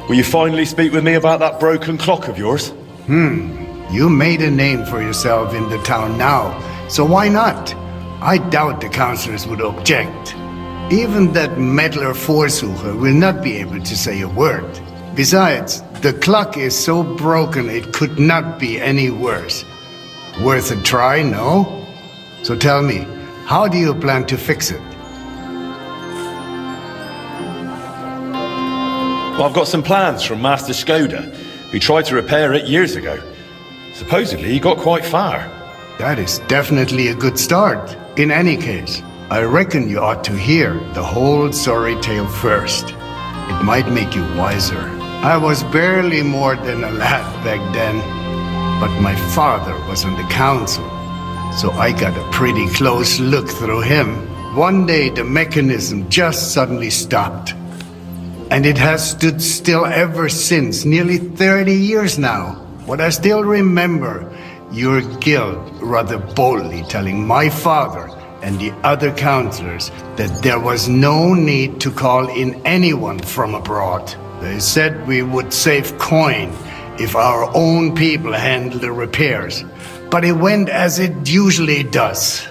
Will you finally speak with me about that broken clock of yours? You made a name for yourself in the town now, so why not? I doubt the councillors would object. Even that meddler Vorsucher will not be able to say a word. Besides, the clock is so broken it could not be any worse. Worth a try, no? So tell me, how do you plan to fix it? Well, I've got some plans from Master Skoda, who tried to repair it years ago. Supposedly, he got quite far. That is definitely a good start. In any case, I reckon you ought to hear the whole sorry tale first. It might make you wiser. I was barely more than a lad back then, but my father was on the council, so I got a pretty close look through him. One day the mechanism just suddenly stopped, and it has stood still ever since, nearly 30 years now. But I still remember your guild rather boldly telling my father and the other councillors that there was no need to call in anyone from abroad. They said we would save coin if our own people handled the repairs, but it went as it usually does.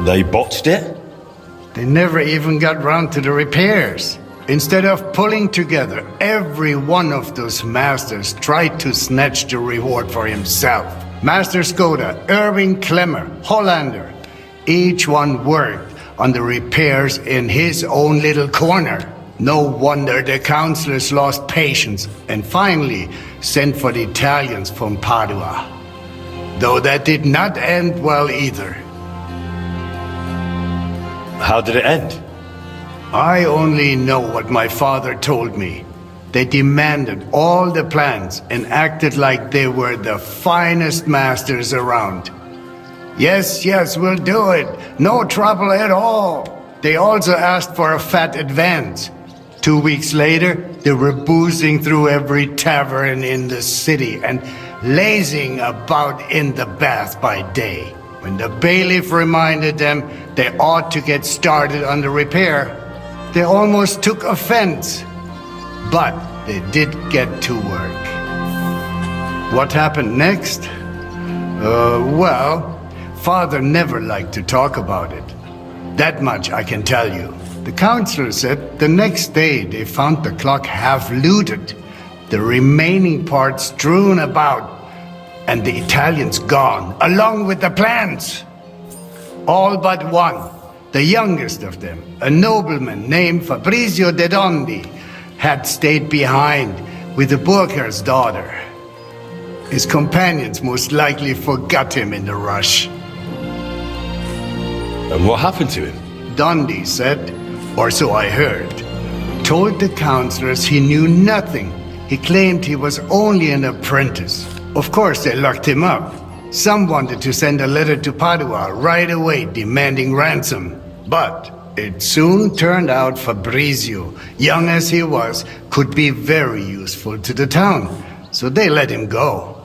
They botched it? They never even got round to the repairs. Instead of pulling together, every one of those masters tried to snatch the reward for himself. Master Skoda, Irving Klemmer, Hollander, each one worked on the repairs in his own little corner. No wonder the councillors lost patience and finally sent for the Italians from Padua. Though that did not end well either. How did it end? I only know what my father told me. They demanded all the plans and acted like they were the finest masters around. Yes, we'll do it. No trouble at all. They also asked for a fat advance. 2 weeks later, they were boozing through every tavern in the city and lazing about in the bath by day. When the bailiff reminded them they ought to get started on the repair, they almost took offense. But they did get to work. What happened next? Well, Father never liked to talk about it. That much I can tell you. The counselor said the next day they found the clock half looted, the remaining parts strewn about, and the Italians gone, along with the plans. All but one, the youngest of them, a nobleman named Fabrizio de Dondi, had stayed behind with the Burkhar's daughter. His companions most likely forgot him in the rush. And what happened to him? Dondi said, or so I heard, told the counselors he knew nothing. He claimed he was only an apprentice. Of course, they locked him up. Some wanted to send a letter to Padua right away demanding ransom. But it soon turned out Fabrizio, young as he was, could be very useful to the town. So they let him go.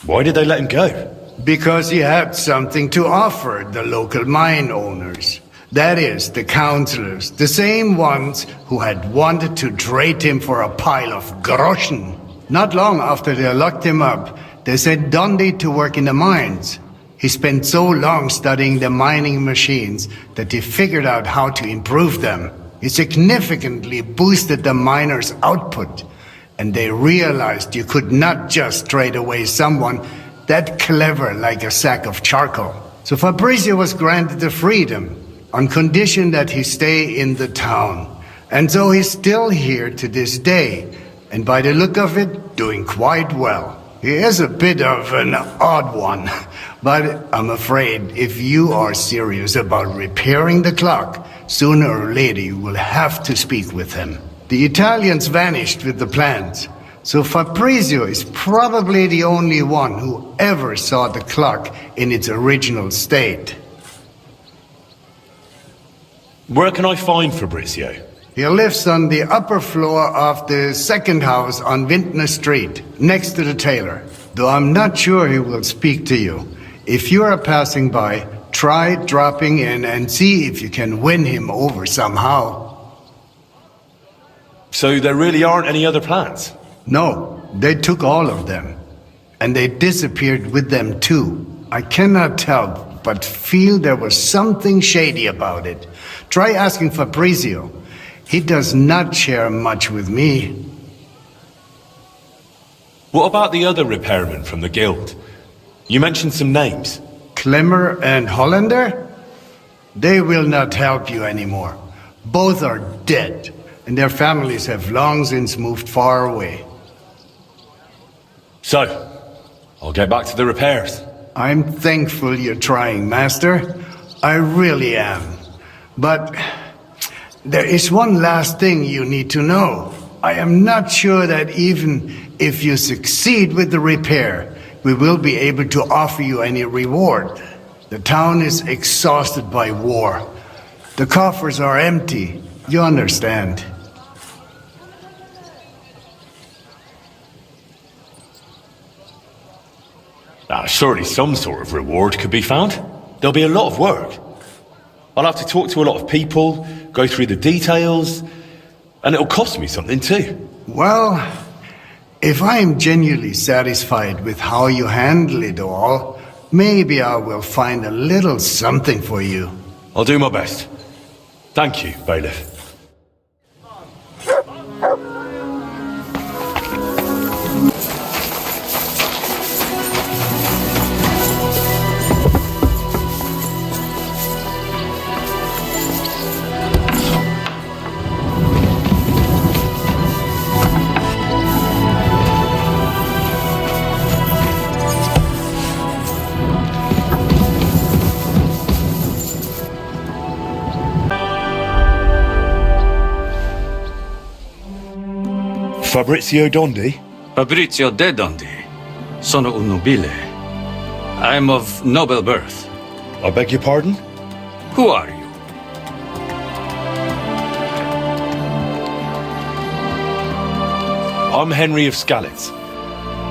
Why did they let him go? Because he had something to offer the local mine owners. That is, the councillors, the same ones who had wanted to trade him for a pile of groschen. Not long after they locked him up, they sent Dondi to work in the mines. He spent so long studying the mining machines that he figured out how to improve them. He significantly boosted the miners' output, and they realized you could not just trade away someone that clever like a sack of charcoal. So Fabrizio was granted the freedom, on condition that he stay in the town. And so he's still here to this day, and by the look of it, doing quite well. He is a bit of an odd one, but I'm afraid if you are serious about repairing the clock, sooner or later you will have to speak with him. The Italians vanished with the plans, so Fabrizio is probably the only one who ever saw the clock in its original state. Where can I find Fabrizio? He lives on the upper floor of the second house on Vintner Street, next to the tailor. Though I'm not sure he will speak to you. If you are passing by, Try dropping in and see if you can win him over somehow. So there really aren't any other plans? No, they took all of them. And they disappeared with them too. I cannot help but feel there was something shady about it. Try asking Fabrizio. He does not share much with me. What about the other repairmen from the guild? You mentioned some names. Clemmer and Hollander? They will not help you anymore. Both are dead, and their families have long since moved far away. So, I'll get back to the repairs. I'm thankful you're trying, Master. I really am. But there is one last thing you need to know. I am not sure that even if you succeed with the repair, we will be able to offer you any reward. The town is exhausted by war. The coffers are empty. You understand. Surely some sort of reward could be found. There'll be a lot of work. I'll have to talk to a lot of people, go through the details, and it'll cost me something too. Well, if I am genuinely satisfied with how you handle it all, maybe I will find a little something for you. I'll do my best. Thank you, Bailiff. Fabrizio Dondi? Fabrizio de Dondi. Sono un nobile. I am of noble birth. I beg your pardon? Who are you? I'm Henry of Skalitz.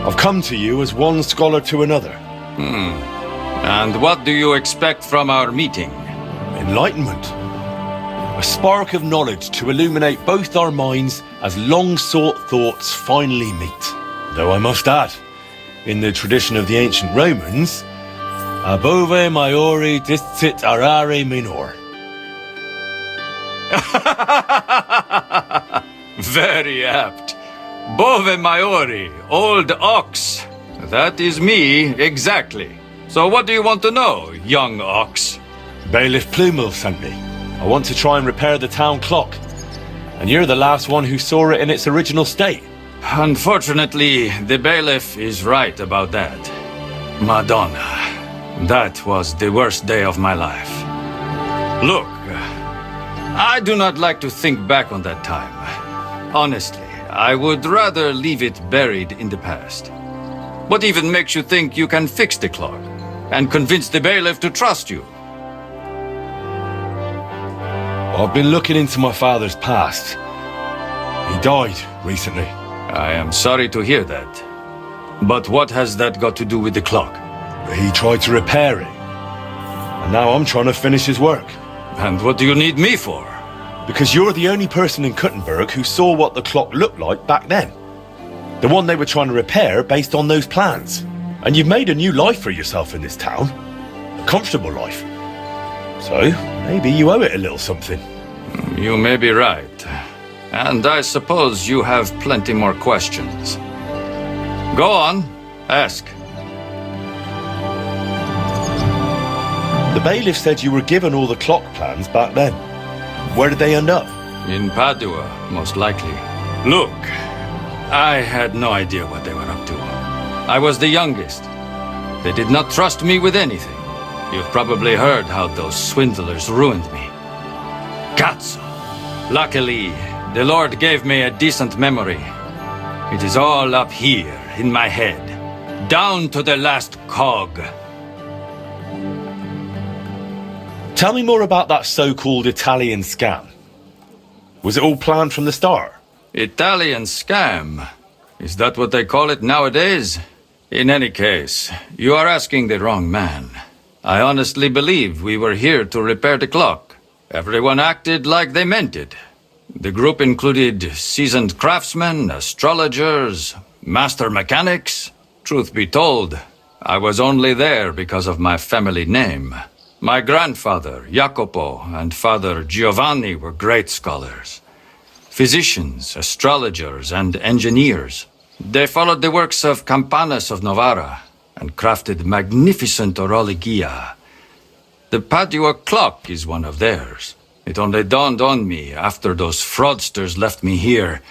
I've come to you as one scholar to another. And what do you expect from our meeting? Enlightenment. A spark of knowledge to illuminate both our minds as long-sought thoughts finally meet. Though I must add, in the tradition of the ancient Romans, above maiore discit arare minor. Very apt. Bove maiori, old ox. That is me, exactly. So what do you want to know, young ox? Bailiff Plumel sent me. I want to try and repair the town clock. And you're the last one who saw it in its original state. Unfortunately, the bailiff is right about that. Madonna, that was the worst day of my life. Look, I do not like to think back on that time. Honestly, I would rather leave it buried in the past. What even makes you think you can fix the clock and convince the bailiff to trust you? I've been looking into my father's past. He died recently. I am sorry to hear that. But what has that got to do with the clock? He tried to repair it. And now I'm trying to finish his work. And what do you need me for? Because you're the only person in Kuttenberg who saw what the clock looked like back then. The one they were trying to repair based on those plans. And you've made a new life for yourself in this town. A comfortable life. So, maybe you owe it a little something. You may be right. And I suppose you have plenty more questions. Go on, ask. The bailiff said you were given all the clock plans back then. Where did they end up? In Padua, most likely. Look, I had no idea what they were up to. I was the youngest. They did not trust me with anything. You've probably heard how those swindlers ruined me. Cazzo! Luckily, the Lord gave me a decent memory. It is all up here, in my head. Down to the last cog. Tell me more about that so-called Italian scam. Was it all planned from the start? Italian scam? Is that what they call it nowadays? In any case, you are asking the wrong man. I honestly believe we were here to repair the clock. Everyone acted like they meant it. The group included seasoned craftsmen, astrologers, master mechanics. Truth be told, I was only there because of my family name. My grandfather, Jacopo, and father Giovanni were great scholars. Physicians, astrologers, and engineers. They followed the works of Campanus of Novara and crafted magnificent orologia. The Padua clock is one of theirs. It only dawned on me after those fraudsters left me here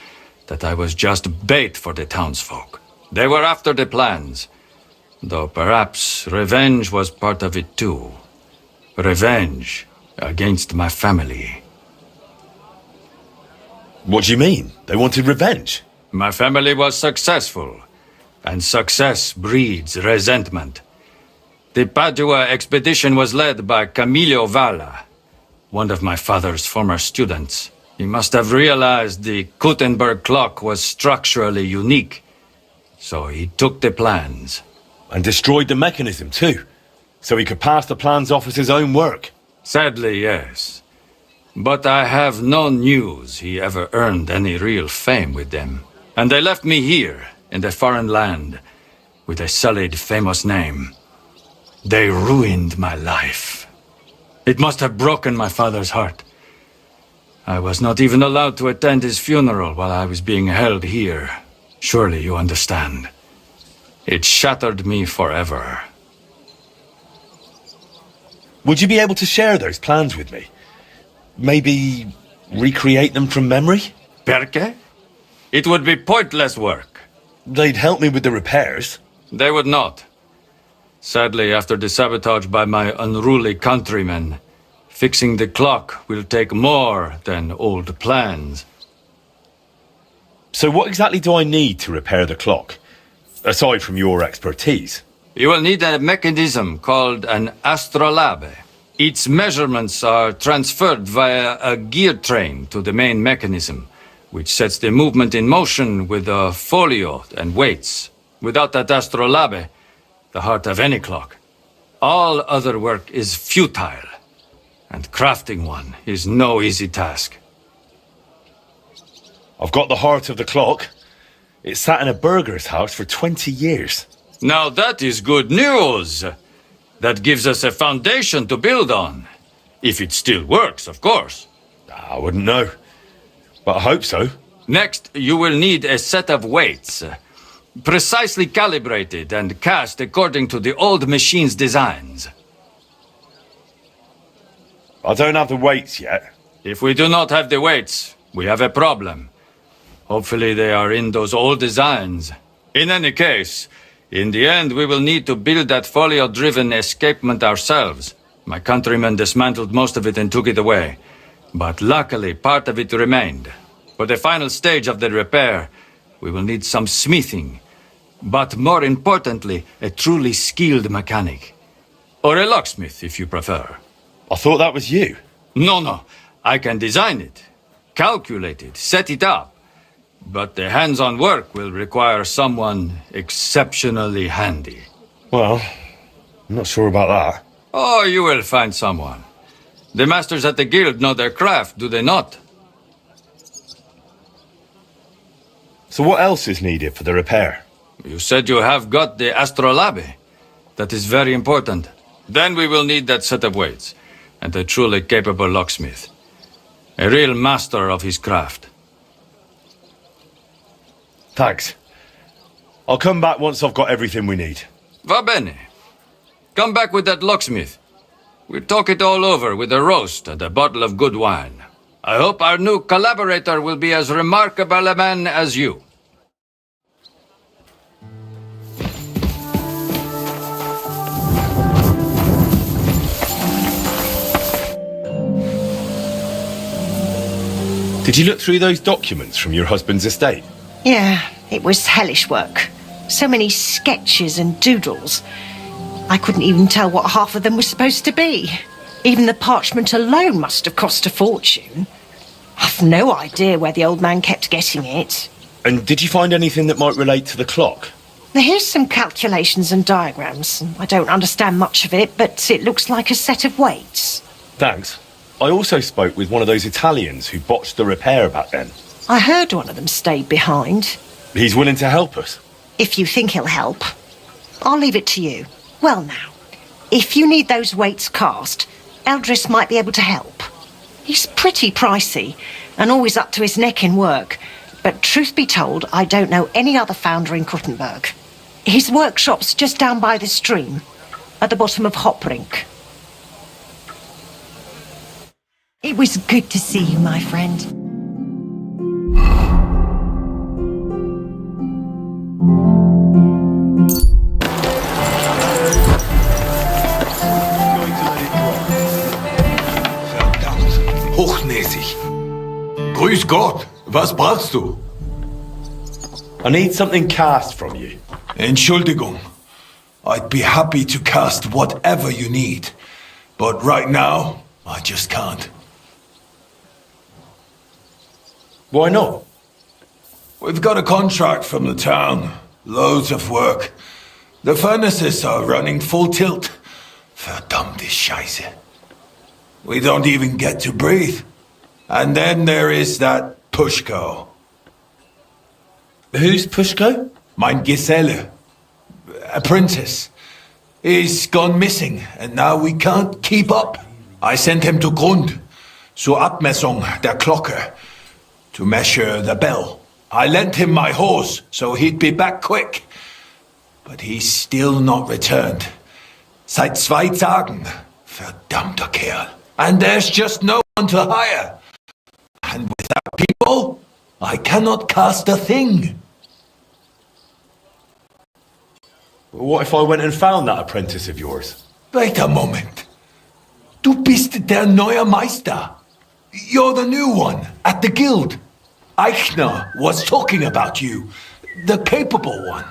that I was just bait for the townsfolk. They were after the plans, though perhaps revenge was part of it too. Revenge against my family. What do you mean? They wanted revenge? My family was successful, and success breeds resentment. The Padua expedition was led by Camillo Valla, one of my father's former students. He must have realized the Gutenberg clock was structurally unique, so he took the plans. And destroyed the mechanism too, so he could pass the plans off as his own work. Sadly, yes. But I have no news he ever earned any real fame with them. And they left me here, in a foreign land, with a sullied, famous name. They ruined my life. It must have broken my father's heart. I was not even allowed to attend his funeral while I was being held here. Surely you understand. It shattered me forever. Would you be able to share those plans with me? Maybe recreate them from memory? Perché? It would be pointless work. They'd help me with the repairs. They would not. Sadly, after the sabotage by my unruly countrymen, fixing the clock will take more than old plans. So what exactly do I need to repair the clock? Aside from your expertise. You will need a mechanism called an astrolabe. Its measurements are transferred via a gear train to the main mechanism, which sets the movement in motion with a folio and weights. Without that astrolabe, the heart of any clock, all other work is futile, and crafting one is no easy task. I've got the heart of the clock. It sat in a burgher's house for 20 years. Now that is good news. That gives us a foundation to build on. If it still works, of course. I wouldn't know, but I hope so. Next, you will need a set of weights, precisely calibrated and cast according to the old machine's designs. I don't have the weights yet. If we do not have the weights, we have a problem. Hopefully they are in those old designs. In any case, in the end we will need to build that folio-driven escapement ourselves. My countrymen dismantled most of it and took it away. But luckily, part of it remained. For the final stage of the repair, we will need some smithing. But more importantly, a truly skilled mechanic. Or a locksmith, if you prefer. I thought that was you. No. I can design it, calculate it, set it up. But the hands-on work will require someone exceptionally handy. Well, I'm not sure about that. Oh, you will find someone. The masters at the guild know their craft, do they not? So what else is needed for the repair? You said you have got the astrolabe. That is very important. Then we will need that set of weights, and a truly capable locksmith. A real master of his craft. Thanks. I'll come back once I've got everything we need. Va bene. Come back with that locksmith. We'll talk it all over with a roast and a bottle of good wine. I hope our new collaborator will be as remarkable a man as you. Did you look through those documents from your husband's estate? Yeah, it was hellish work. So many sketches and doodles. I couldn't even tell what half of them were supposed to be. Even the parchment alone must have cost a fortune. I've no idea where the old man kept getting it. And did you find anything that might relate to the clock? Here's some calculations and diagrams. I don't understand much of it, but it looks like a set of weights. Thanks. I also spoke with one of those Italians who botched the repair back then. I heard one of them stayed behind. He's willing to help us. If you think he'll help. I'll leave it to you. Well now, if you need those weights cast, Eldris might be able to help. He's pretty pricey and always up to his neck in work. But truth be told, I don't know any other founder in Kuttenberg. His workshop's just down by the stream, at the bottom of Hopbrink. It was good to see you, my friend. Verdammt, hochnäsig. Grüß Gott, was brauchst du? I need something cast from you. Entschuldigung. I'd be happy to cast whatever you need. But right now, I just can't. Why not? We've got a contract from the town. Loads of work. The furnaces are running full tilt. Verdammte Scheiße. We don't even get to breathe. And then there is that Pushko. Who's Pushko? Mein Geselle. Apprentice. He's gone missing, and now we can't keep up. I sent him to Grund, zur Abmessung der Glocke, to measure the bell. I lent him my horse, so he'd be back quick. But he's still not returned. Seit 2 Tagen. Verdammter Kerl. And there's just no one to hire. And without people, I cannot cast a thing. What if I went and found that apprentice of yours? Wait a moment. Du bist der neue Meister. You're the new one at the guild. Eichner was talking about you. The capable one.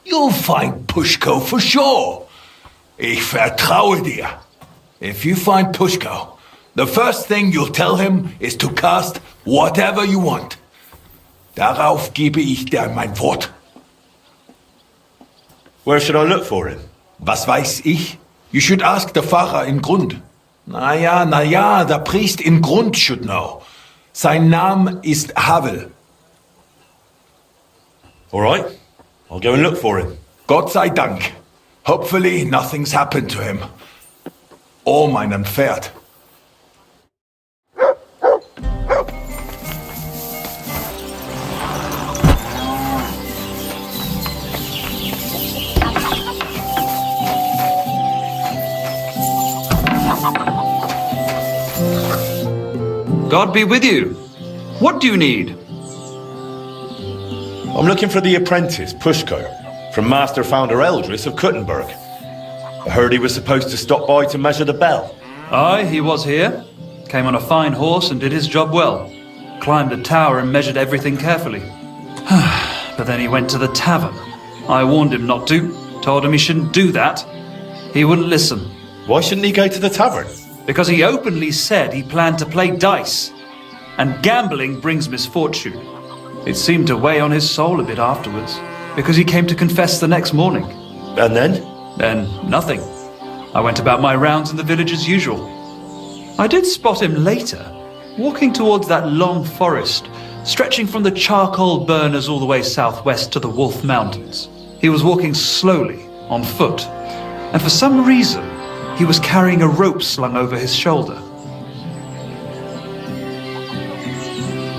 You'll find Pushko for sure. Ich vertraue dir. If you find Pushko, the first thing you'll tell him is to cast whatever you want. Darauf gebe ich dir mein Wort. Where should I look for him? Was weiß ich? You should ask the Pfarrer in Grund. Na ja, der Priest in Grund should know. Sein Name ist Havel. All right, I'll go and look for him. Gott sei Dank. Hopefully nothing's happened to him. Or meinem Pferd. God be with you. What do you need? I'm looking for the apprentice, Pushko, from Master Founder Eldris of Kuttenberg. I heard he was supposed to stop by to measure the bell. Aye, he was here. Came on a fine horse and did his job well. Climbed a tower and measured everything carefully. But then he went to the tavern. I warned him not to. Told him he shouldn't do that. He wouldn't listen. Why shouldn't he go to the tavern? Because he openly said he planned to play dice. And gambling brings misfortune. It seemed to weigh on his soul a bit afterwards. Because he came to confess the next morning. And then? Then nothing. I went about my rounds in the village as usual. I did spot him later, walking towards that long forest, stretching from the charcoal burners all the way southwest to the Wolf Mountains. He was walking slowly, on foot, and for some reason, he was carrying a rope slung over his shoulder.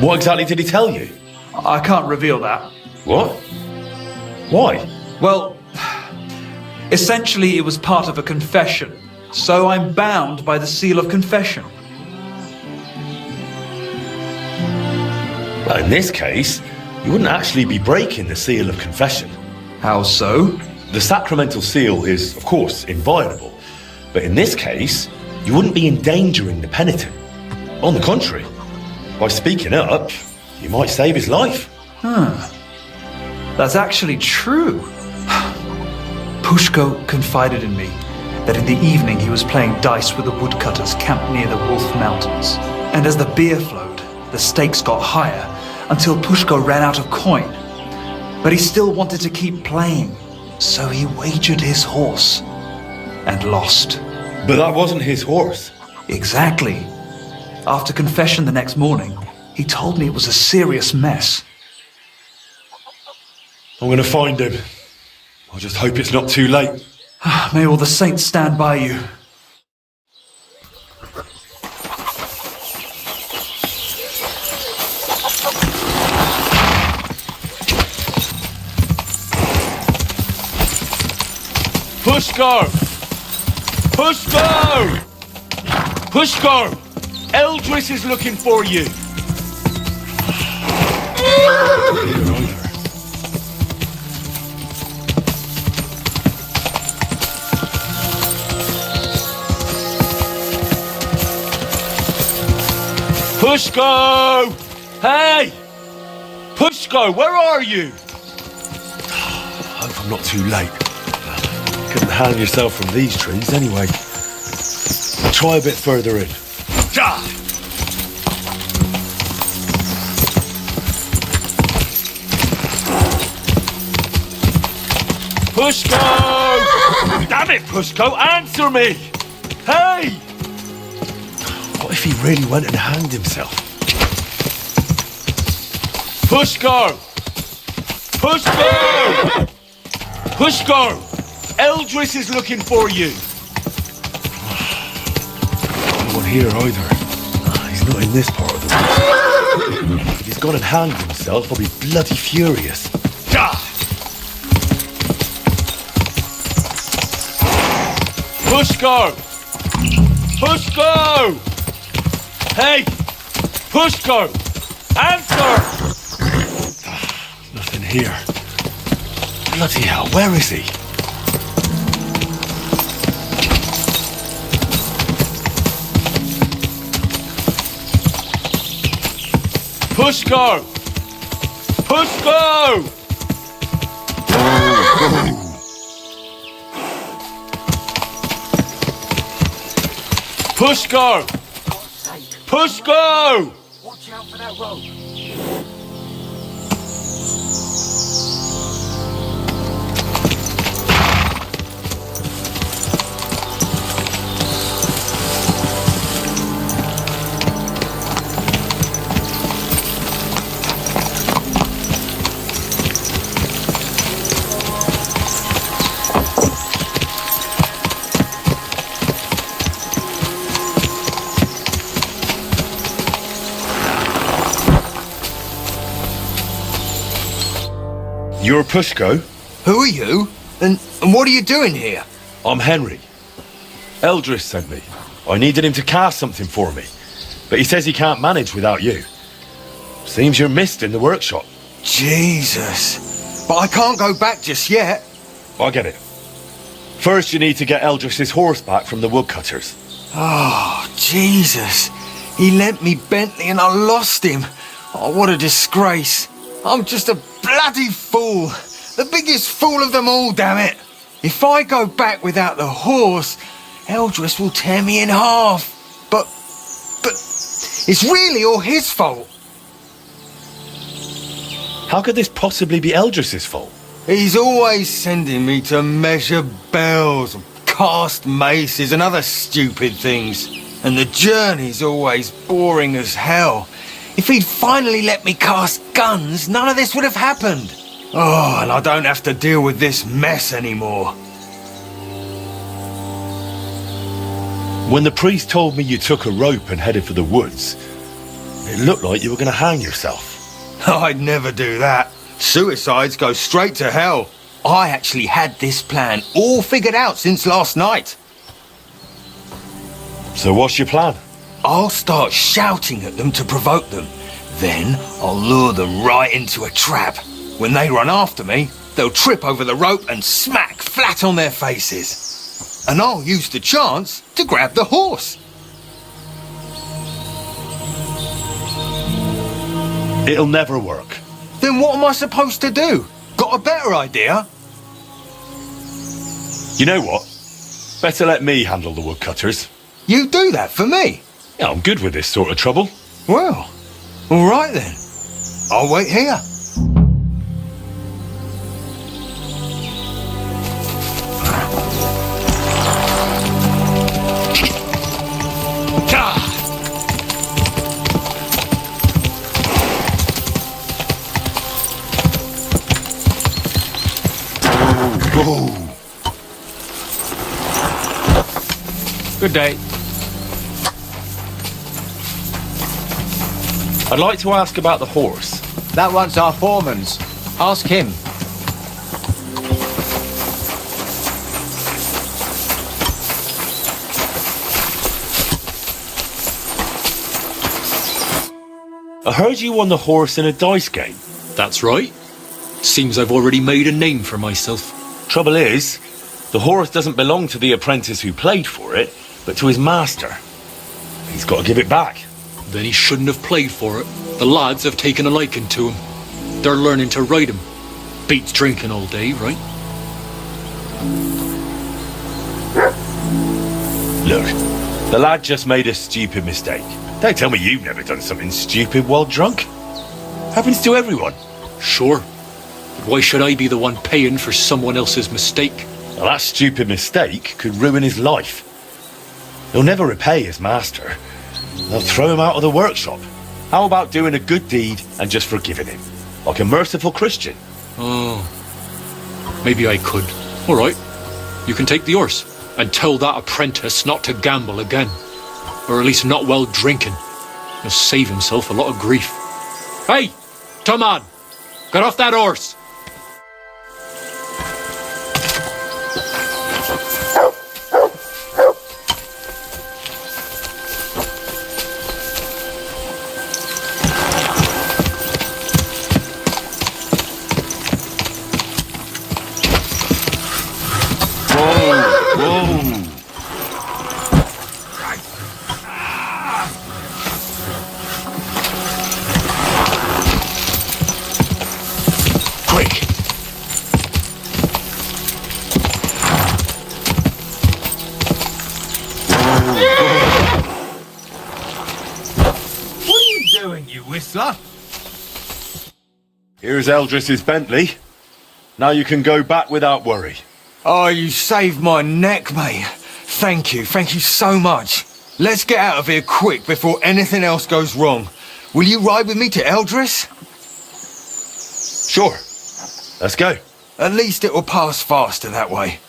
What exactly did he tell you? I can't reveal that. What? Why? Well, essentially it was part of a confession, so I'm bound by the seal of confession. Well, in this case, you wouldn't actually be breaking the seal of confession. How so? The sacramental seal is, of course, inviolable. But in this case, you wouldn't be endangering the penitent. On the contrary, by speaking up, you might save his life. That's actually true. Pushko confided in me that in the evening he was playing dice with the woodcutters camped near the Wolf Mountains. And as the beer flowed, the stakes got higher until Pushko ran out of coin. But he still wanted to keep playing, so he wagered his horse and lost. But that wasn't his horse. Exactly. After confession the next morning, he told me it was a serious mess. I'm gonna find him. I just hope it's not too late. May all the saints stand by you. Pushkar! Pushkar! Pushkar! Eldris is looking for you. Pushko! Hey! Pushko, where are you? I hope I'm not too late. Couldn't hang yourself from these trees anyway. Try a bit further in. Pushko! Damn it, Pushko, answer me! Hey! What if he really went and hanged himself? Pushko! Pushko! Pushko! Eldris is looking for you. No one here either. He's not in this part of the world. If he's gone and hanged himself, I'll be bloody furious. Pushko! Pushko! Hey! Pushko! Answer! Nothing here. Bloody hell, where is he? Pushko! Pushko! Pushko! Pushko! Watch out for that road. You're Pushko? Who are you? And what are you doing here? I'm Henry. Eldris sent me. I needed him to cast something for me. But he says he can't manage without you. Seems you're missed in the workshop. Jesus. But I can't go back just yet. I get it. First you need to get Eldris's horse back from the woodcutters. Oh, Jesus. He lent me Bentley and I lost him. Oh, what a disgrace. I'm just a bloody fool. The biggest fool of them all, damn it. If I go back without the horse, Eldris will tear me in half. But it's really all his fault. How could this possibly be Eldris's fault? He's always sending me to measure bells, cast maces and other stupid things. And the journey's always boring as hell. If he'd finally let me cast guns, none of this would have happened. Oh, and I don't have to deal with this mess anymore. When the priest told me you took a rope and headed for the woods, it looked like you were going to hang yourself. I'd never do that. Suicides go straight to hell. I actually had this plan all figured out since last night. So what's your plan? I'll start shouting at them to provoke them. Then I'll lure them right into a trap. When they run after me, they'll trip over the rope and smack flat on their faces. And I'll use the chance to grab the horse. It'll never work. Then what am I supposed to do? Got a better idea? You know what? Better let me handle the woodcutters. You do that for me? Yeah, I'm good with this sort of trouble. Well, all right then. I'll wait here. Good day. I'd like to ask about the horse. That one's our foreman's. Ask him. I heard you won the horse in a dice game. That's right. Seems I've already made a name for myself. Trouble is, the horse doesn't belong to the apprentice who played for it, but to his master. He's got to give it back. Then he shouldn't have played for it. The lads have taken a liking to him. They're learning to ride him. Beats drinking all day, right? Look, the lad just made a stupid mistake. Don't tell me you've never done something stupid while drunk. Happens to everyone. Sure. But why should I be the one paying for someone else's mistake? Well, that stupid mistake could ruin his life. He'll never repay his master. They'll throw him out of the workshop. How about doing a good deed and just forgiving him? Like a merciful Christian. Oh. Maybe I could. All right. You can take the horse and tell that apprentice not to gamble again. Or at least not while drinking. He'll save himself a lot of grief. Hey! Come on! Get off that horse! Here's Eldris's Bentley. Now you can go back without worry. Oh, you saved my neck, mate. Thank you so much. Let's get out of here quick before anything else goes wrong. Will you ride with me to Eldris? Sure. Let's go. At least it will pass faster that way.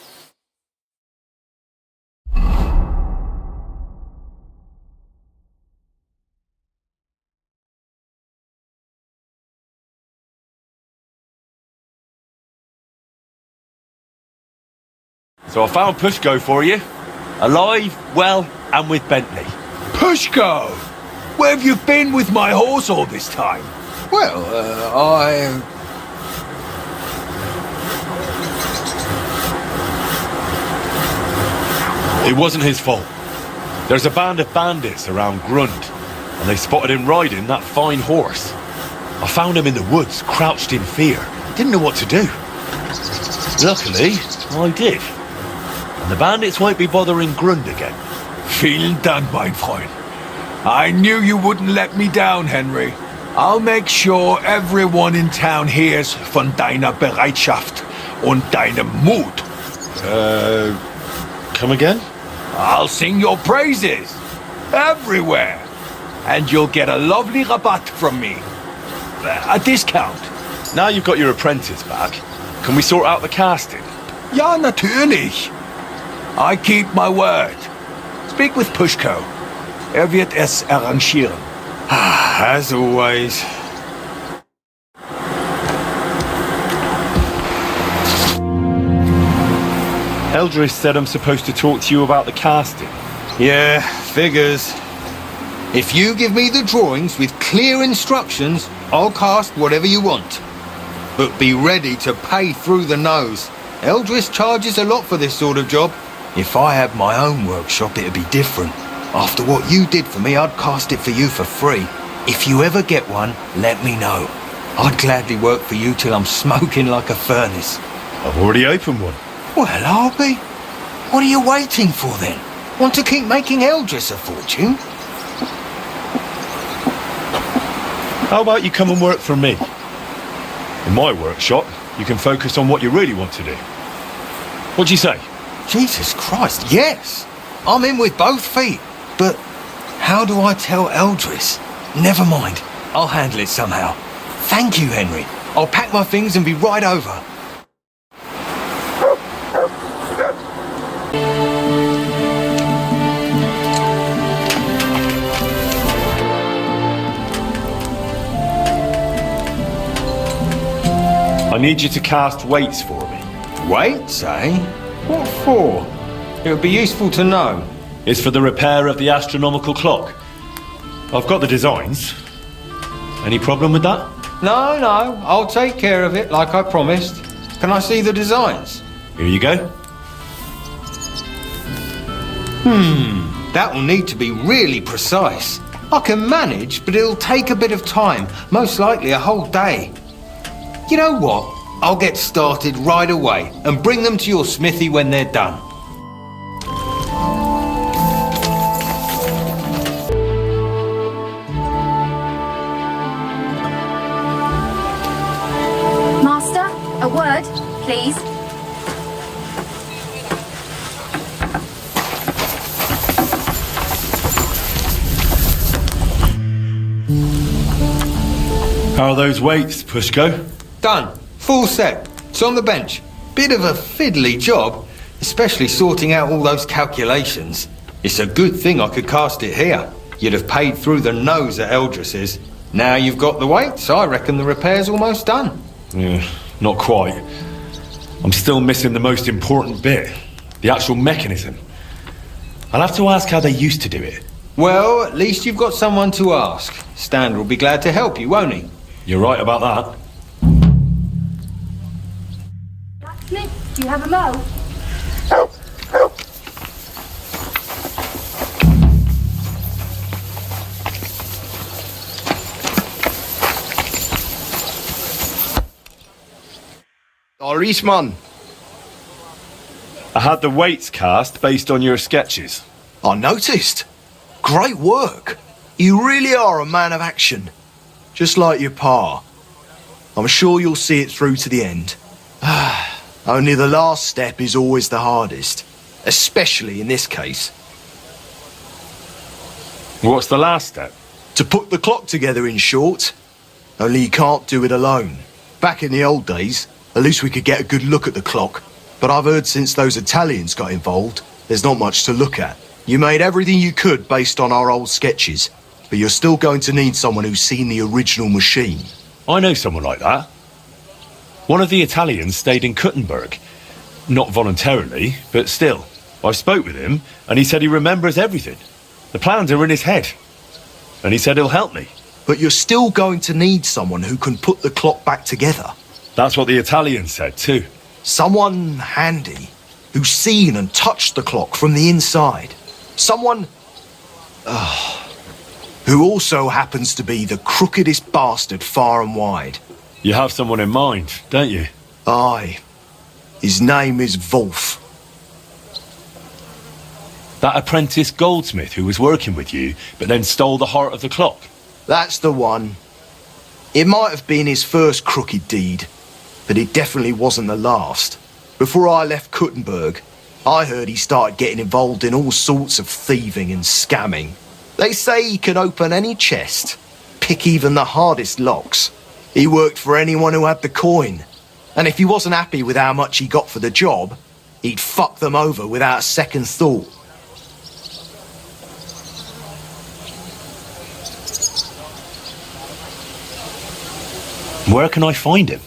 So I found Pushko for you. Alive, well, and with Bentley. Pushko! Where have you been with my horse all this time? Well, It wasn't his fault. There's a band of bandits around Grund, and they spotted him riding that fine horse. I found him in the woods, crouched in fear. Didn't know what to do. Luckily, I did. And the bandits won't be bothering Grund again. Vielen Dank, mein Freund. I knew you wouldn't let me down, Henry. I'll make sure everyone in town hears von deiner Bereitschaft und deinem Mut. Come again? I'll sing your praises everywhere. And you'll get a lovely rabatt from me. A discount. Now you've got your apprentice back, can we sort out the casting? Ja, natürlich. I keep my word. Speak with Pushko. Wird es arrangieren. as always. Eldris said I'm supposed to talk to you about the casting. Yeah, figures. If you give me the drawings with clear instructions, I'll cast whatever you want. But be ready to pay through the nose. Eldris charges a lot for this sort of job. If I had my own workshop, it'd be different. After what you did for me, I'd cast it for you for free. If you ever get one, let me know. I'd gladly work for you till I'm smoking like a furnace. I've already opened one. Well, I'll be. What are you waiting for then? Want to keep making Eldris a fortune? How about you come and work for me? In my workshop, you can focus on what you really want to do. What do you say? Jesus Christ, yes. I'm in with both feet. But how do I tell Eldris? Never mind. I'll handle it somehow. Thank you, Henry. I'll pack my things and be right over. I need you to cast weights for me. Weights, eh? What for? It would be useful to know. It's for the repair of the astronomical clock. I've got the designs. Any problem with that? No, I'll take care of it like I promised. Can I see the designs? Here you go. That will need to be really precise. I can manage, but it'll take a bit of time, most likely a whole day. You know what? I'll get started right away and bring them to your smithy when they're done. Master, a word, please. How are those weights, Pushko? Done. Full set. It's on the bench. Bit of a fiddly job, especially sorting out all those calculations. It's a good thing I could cast it here. You'd have paid through the nose at Eldris's. Now you've got the weights, I reckon the repair's almost done. Yeah, not quite. I'm still missing the most important bit. The actual mechanism. I'll have to ask how they used to do it. Well, at least you've got someone to ask. Stan will be glad to help you, won't he? You're right about that. Blacksmith, do you have a mow? Man. I had the weights cast based on your sketches. I noticed. Great work. You really are a man of action. Just like your pa. I'm sure you'll see it through to the end. Only the last step is always the hardest. Especially in this case. What's the last step? To put the clock together, in short. Only you can't do it alone. Back in the old days, at least we could get a good look at the clock. But I've heard since those Italians got involved, there's not much to look at. You made everything you could based on our old sketches. But you're still going to need someone who's seen the original machine. I know someone like that. One of the Italians stayed in Kuttenberg. Not voluntarily, but still. I spoke with him, and he said he remembers everything. The plans are in his head. And he said he'll help me. But you're still going to need someone who can put the clock back together. That's what the Italian said, too. Someone handy, who's seen and touched the clock from the inside. Someone... who also happens to be the crookedest bastard far and wide. You have someone in mind, don't you? Aye. His name is Wolf. That apprentice goldsmith who was working with you, but then stole the heart of the clock. That's the one. It might have been his first crooked deed, but it definitely wasn't the last. Before I left Kuttenberg, I heard he started getting involved in all sorts of thieving and scamming. They say he can open any chest, pick even the hardest locks. He worked for anyone who had the coin. And if he wasn't happy with how much he got for the job, he'd fuck them over without a second thought. Where can I find him?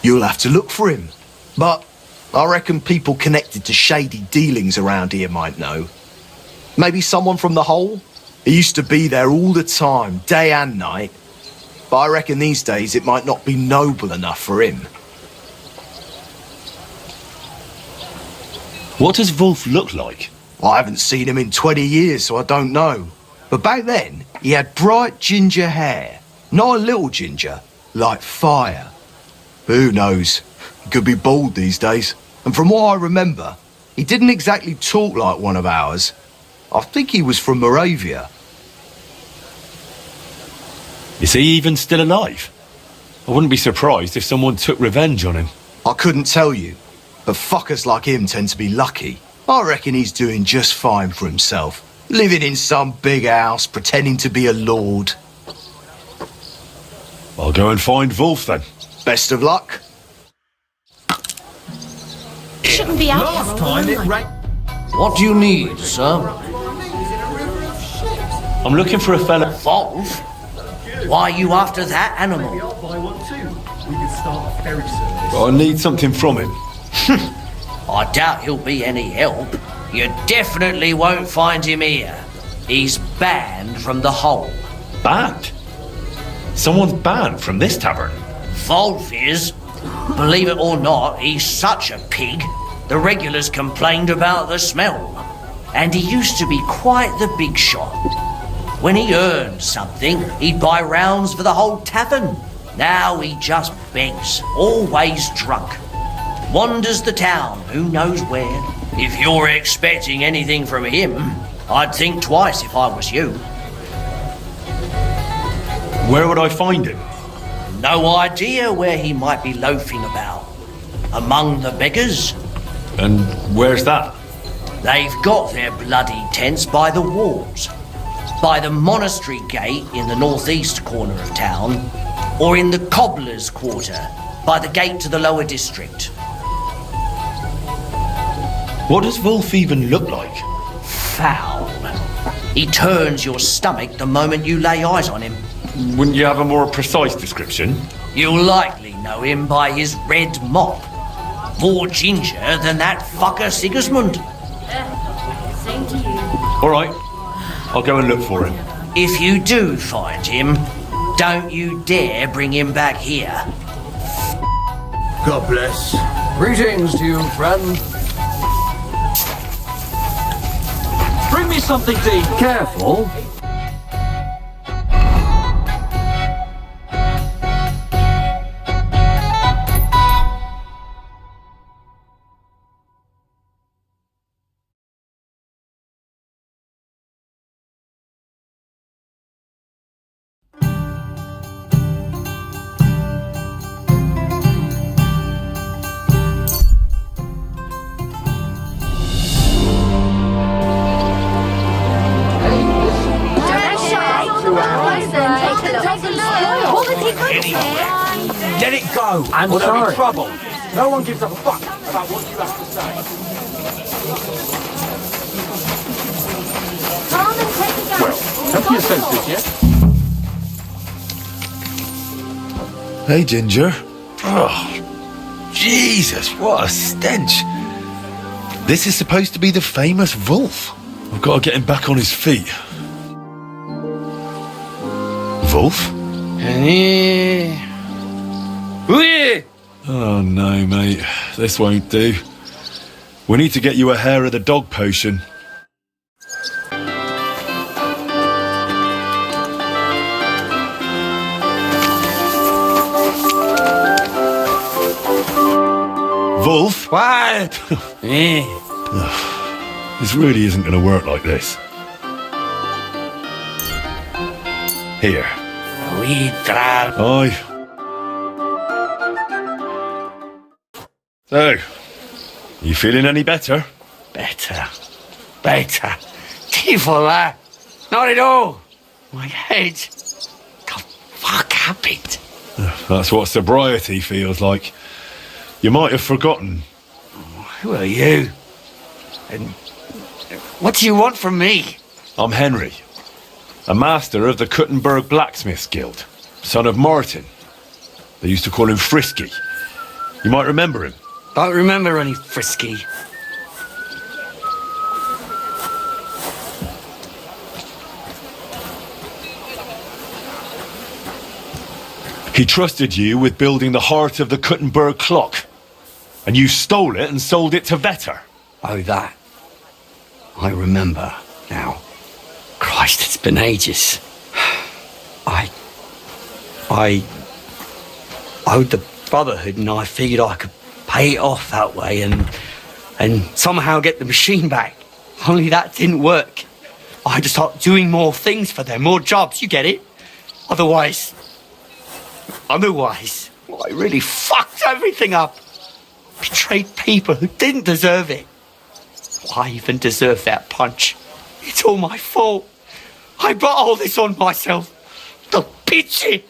You'll have to look for him. But I reckon people connected to shady dealings around here might know. Maybe someone from the Hole? He used to be there all the time, day and night. But I reckon these days it might not be noble enough for him. What does Wolf look like? I haven't seen him in 20 years, so I don't know. But back then, he had bright ginger hair. Not a little ginger, like fire. But who knows? He could be bald these days. And from what I remember, he didn't exactly talk like one of ours. I think he was from Moravia. Is he even still alive? I wouldn't be surprised if someone took revenge on him. I couldn't tell you, but fuckers like him tend to be lucky. I reckon he's doing just fine for himself. Living in some big house, pretending to be a lord. I'll go and find Wolf then. Best of luck. Shouldn't be out Last time it rained. What do you need, sir? I'm looking for a fella. Wolf? Why are you after that animal? start a ferry service. But I need something from him. I doubt he'll be any help. You definitely won't find him here. He's banned from the hole. Banned? Someone's banned from this tavern. Wolf is. Believe it or not, he's such a pig. The regulars complained about the smell. And he used to be quite the big shot. When he earned something, he'd buy rounds for the whole tavern. Now he just begs, always drunk. Wanders the town, who knows where. If you're expecting anything from him, I'd think twice if I was you. Where would I find him? No idea where he might be loafing about. Among the beggars? And where's that? They've got their bloody tents by the walls. By the monastery gate in the northeast corner of town, or in the cobbler's quarter, by the gate to the lower district. What does Wolf even look like? Foul. He turns your stomach the moment you lay eyes on him. Wouldn't you have a more precise description? You'll likely know him by his red mop. More ginger than that fucker Sigismund. Same to you. All right, I'll go and look for him. If you do find him, don't you dare bring him back here. God bless. Greetings to you, friend. Bring me something, Dean. Careful. Let it go, I'm or there'll sorry. be trouble. No one gives a fuck about what you have to say. Come and take a go. Come to your senses, yeah? Hey, Ginger. Oh, Jesus, what a stench. This is supposed to be the famous Wolf. I've got to get him back on his feet. Wolf? Oh, no, mate. This won't do. We need to get you a hair of the dog potion. Wolf? What? This really isn't going to work like this. Here. We try. Aye. So, you feeling any better? Better. Tifola. Not at all. My head got fuck happened. That's what sobriety feels like. You might have forgotten. Who are you? And what do you want from me? I'm Henry, a master of the Kuttenberg Blacksmiths Guild, son of Martin. They used to call him Frisky. You might remember him. Don't remember any Frisky. He trusted you with building the heart of the Kuttenberg clock, and you stole it and sold it to Vetter. Oh, that. I remember now. Christ, it's been ages. I owed the Brotherhood, and I figured I could pay it off that way and somehow get the machine back. Only that didn't work. I had to start doing more things for them, more jobs, you get it? Otherwise, I really fucked everything up. Betrayed people who didn't deserve it. Why even deserve that punch? It's all my fault. I brought all this on myself. The pity.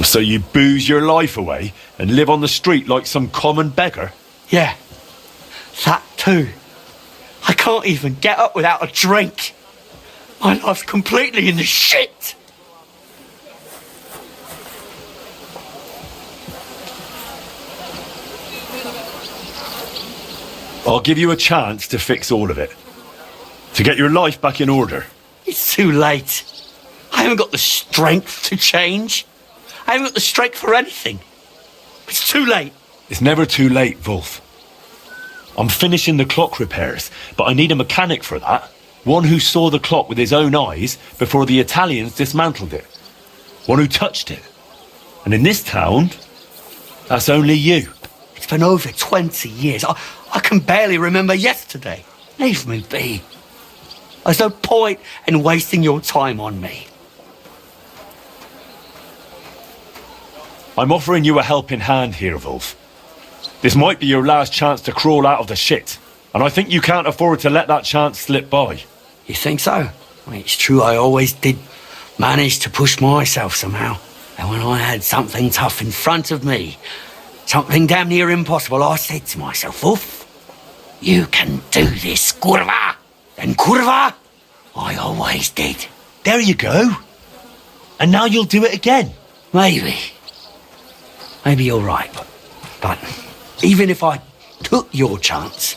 So you booze your life away and live on the street like some common beggar? Yeah, that too. I can't even get up without a drink. My life's completely in the shit. I'll give you a chance to fix all of it. To get your life back in order. It's too late. I haven't got the strength to change. I haven't got the strength for anything. It's too late. It's never too late, Wolf. I'm finishing the clock repairs, but I need a mechanic for that. One who saw the clock with his own eyes before the Italians dismantled it. One who touched it. And in this town, that's only you. It's been over 20 years. I can barely remember yesterday. Leave me be. There's no point in wasting your time on me. I'm offering you a helping hand here, Wolf. This might be your last chance to crawl out of the shit, and I think you can't afford to let that chance slip by. You think so? Well, it's true, I always did manage to push myself somehow. And when I had something tough in front of me, something damn near impossible, I said to myself, Wolf, you can do this, curva. And curva, I always did. There you go. And now you'll do it again. Maybe. Maybe you're right, but even if I took your chance,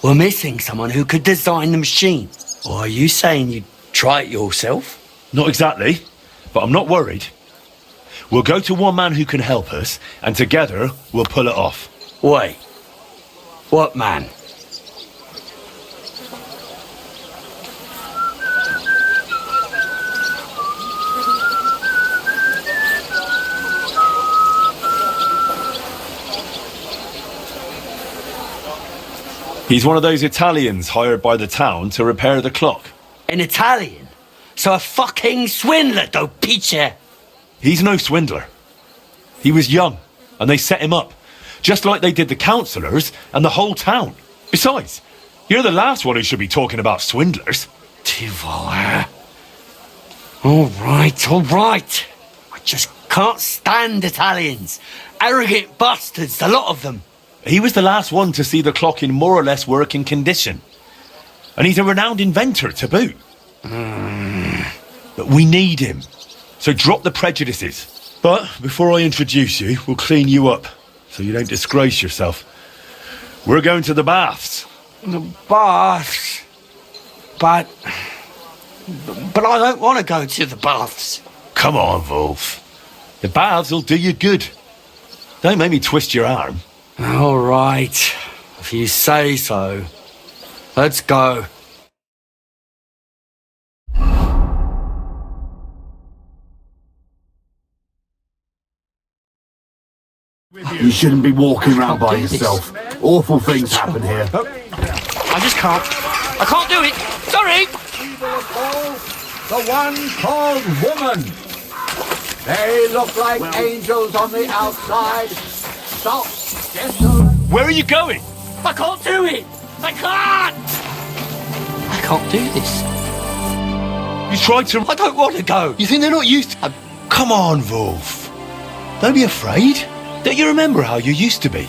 we're missing someone who could design the machine. Or are you saying you'd try it yourself? Not exactly, but I'm not worried. We'll go to one man who can help us, and together we'll pull it off. Wait. What man? He's one of those Italians hired by the town to repair the clock. An Italian? So a fucking swindler, do picture. He's no swindler. He was young, and they set him up, just like they did the councillors and the whole town. Besides, you're the last one who should be talking about swindlers. Tivol. All right. I just can't stand Italians. Arrogant bastards, the lot of them. He was the last one to see the clock in more or less working condition. And he's a renowned inventor to boot. But we need him. So drop the prejudices. But before I introduce you, we'll clean you up so you don't disgrace yourself. We're going to the baths. The baths? But I don't want to go to the baths. Come on, Wolf. The baths will do you good. Don't make me twist your arm. All right, if you say so. Let's go. You shouldn't be walking around by yourself. Awful things happen here. I just can't. I can't do it. Sorry. The one called woman. They look like angels on the outside. Stop. Where are you going? I can't do it. I can't do this. You tried to... I don't want to go. You think they're not used to... Come on, Wolf. Don't be afraid. Don't you remember how you used to be?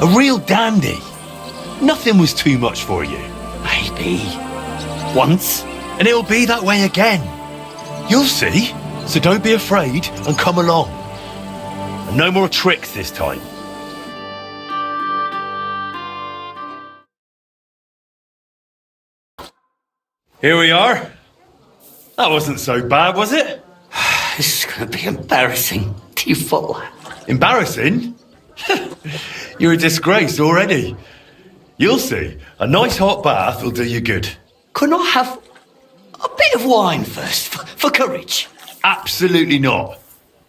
A real dandy. Nothing was too much for you. Maybe. Once. And it'll be that way again. You'll see. So don't be afraid and come along. And no more tricks this time. Here we are. That wasn't so bad, was it? This is going to be embarrassing. Tifol. Embarrassing? You're a disgrace already. You'll see. A nice hot bath will do you good. Couldn't I have a bit of wine first, for courage? Absolutely not.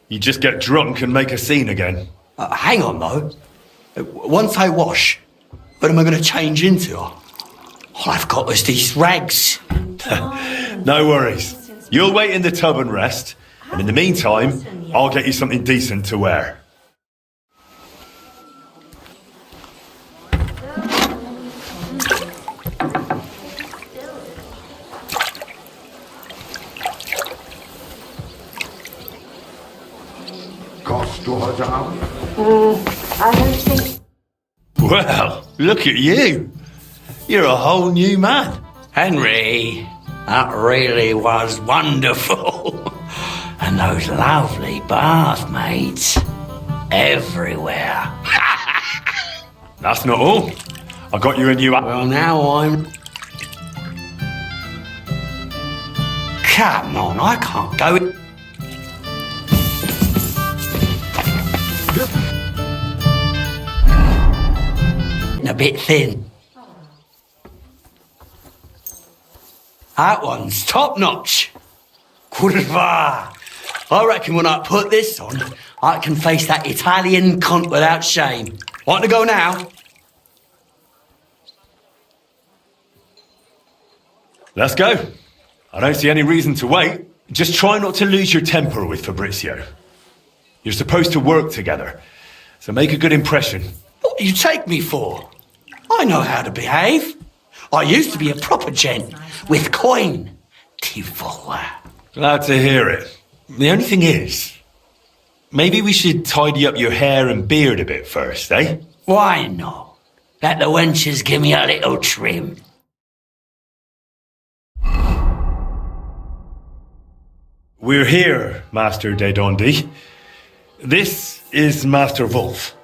You just get drunk and make a scene again. Hang on, though. Once I wash, what am I going to change into? All I've got is these rags. No worries. You'll wait in the tub and rest, and in the meantime, I'll get you something decent to wear. I don't think... Well, look at you. You're a whole new man. Henry, that really was wonderful. And those lovely bathmates everywhere. That's not all. I got you a new... Well, now I'm... Come on, I can't go... A bit thin. That one's top notch. Curva. I reckon when I put this on, I can face that Italian cunt without shame. Want to go now? Let's go. I don't see any reason to wait. Just try not to lose your temper with Fabrizio. You're supposed to work together, so make a good impression. What do you take me for? I know how to behave. I used to be a proper gent with coin. Tivola. Glad to hear it. The only thing is, maybe we should tidy up your hair and beard a bit first, eh? Why not? Let the wenches give me a little trim. We're here, Master de Dondi. This is Master Wolf.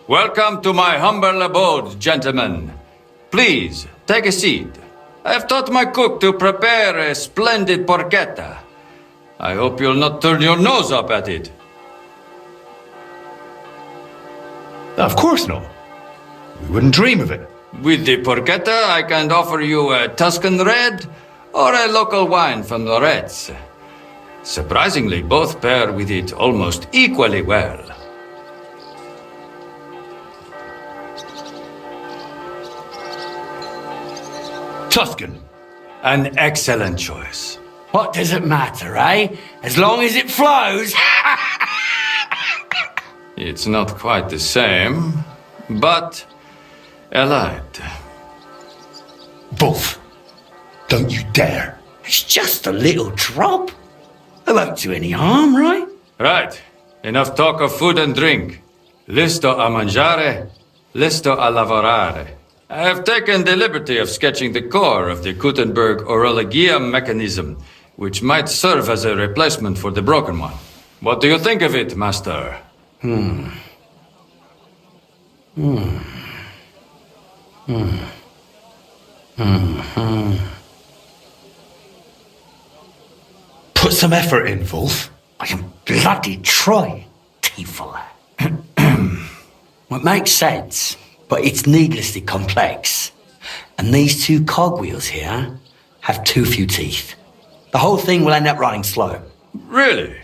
Welcome to my humble abode, gentlemen. Please, take a seat. I have taught my cook to prepare a splendid porchetta. I hope you'll not turn your nose up at it. Of course not. We wouldn't dream of it. With the porchetta, I can offer you a Tuscan red or a local wine from Loretz. Surprisingly, both pair with it almost equally well. Tuscan. An excellent choice. What does it matter, eh? As long as it flows. It's not quite the same, but allied. Wolf, don't you dare. It's just a little drop. It won't do any harm, right? Right. Enough talk of food and drink. Listo a mangiare, listo a lavorare. I have taken the liberty of sketching the core of the Gutenberg orologia mechanism, which might serve as a replacement for the broken one. What do you think of it, Master? Put some effort in, Wolf. I can bloody try, Tivola. It makes sense, but it's needlessly complex. And these two cogwheels here have too few teeth. The whole thing will end up running slow. Really?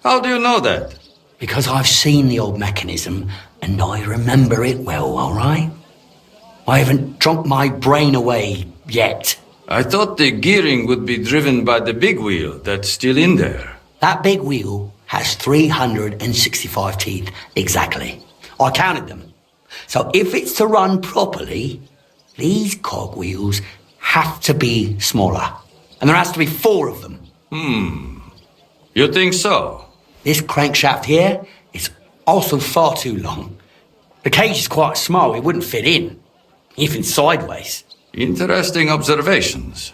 How do you know that? Because I've seen the old mechanism and I remember it well, all right? I haven't drunk my brain away yet. I thought the gearing would be driven by the big wheel that's still in there. That big wheel has 365 teeth exactly. I counted them. So if it's to run properly, these cogwheels have to be smaller. And there has to be 4 of them. You think so? This crankshaft here is also far too long. The cage is quite small, it wouldn't fit in, even sideways. Interesting observations.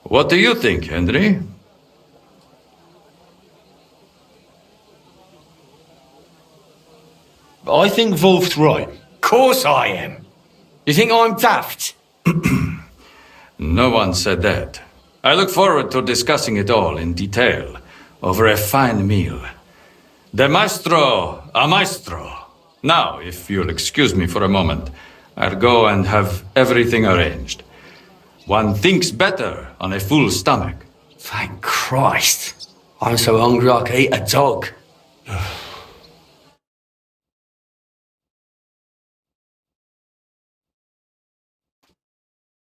What do you think, Henry? I think Wolf's right. Of course I am. You think I'm daft? No one said that. I look forward to discussing it all in detail over a fine meal. De maestro a maestro. Now, if you'll excuse me for a moment, I'll go and have everything arranged. One thinks better on a full stomach. Thank Christ. I'm so hungry I could eat a dog.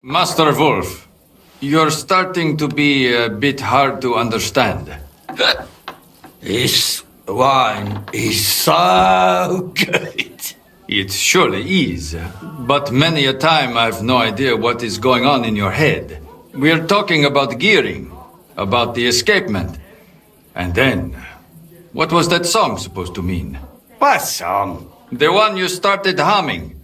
Master Wolf, you're starting to be a bit hard to understand. This wine is so good. It surely is, but many a time I've no idea what is going on in your head. We're talking about gearing, about the escapement. And then, what was that song supposed to mean? What song? The one you started humming.